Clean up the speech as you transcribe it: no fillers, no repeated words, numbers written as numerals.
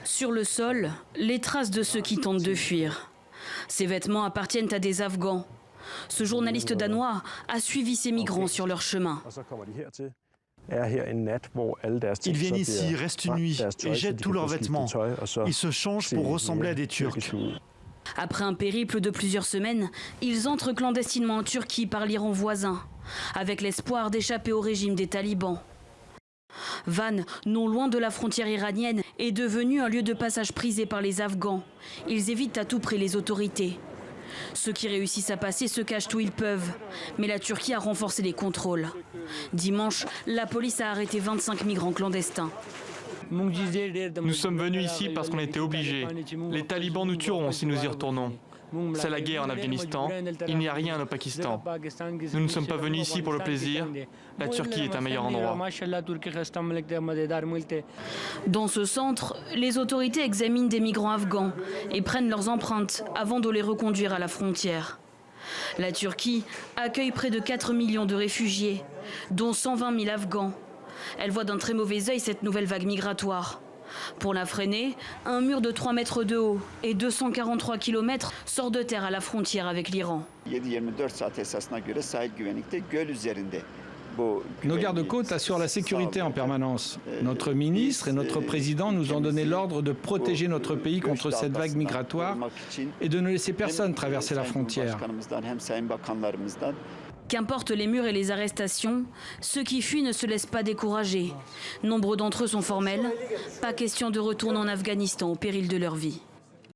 Sur le sol, les traces de ceux qui tentent de fuir. Ces vêtements appartiennent à des Afghans. Ce journaliste danois a suivi ces migrants sur leur chemin. Ils viennent ici, restent une nuit et jettent tous leurs vêtements. Ils se changent pour ressembler à des Turcs. Après un périple de plusieurs semaines, ils entrent clandestinement en Turquie par l'Iran voisin, avec l'espoir d'échapper au régime des talibans. Van, non loin de la frontière iranienne, est devenu un lieu de passage prisé par les Afghans. Ils évitent à tout prix les autorités. Ceux qui réussissent à passer se cachent où ils peuvent. Mais la Turquie a renforcé les contrôles. Dimanche, la police a arrêté 25 migrants clandestins. Nous sommes venus ici parce qu'on était obligés. Les talibans nous tueront si nous y retournons. C'est la guerre en Afghanistan. Il n'y a rien au Pakistan. Nous ne sommes pas venus ici pour le plaisir. La Turquie est un meilleur endroit. Dans ce centre, les autorités examinent des migrants afghans et prennent leurs empreintes avant de les reconduire à la frontière. La Turquie accueille près de 4 millions de réfugiés, dont 120 000 Afghans. Elle voit d'un très mauvais œil cette nouvelle vague migratoire. Pour la freiner, un mur de 3 mètres de haut et 243 km sort de terre à la frontière avec l'Iran. Nos gardes-côtes assurent la sécurité en permanence. Notre ministre et notre président nous ont donné l'ordre de protéger notre pays contre cette vague migratoire et de ne laisser personne traverser la frontière. Qu'importe les murs et les arrestations, ceux qui fuient ne se laissent pas décourager. Nombre d'entre eux sont formels. Pas question de retourner en Afghanistan au péril de leur vie.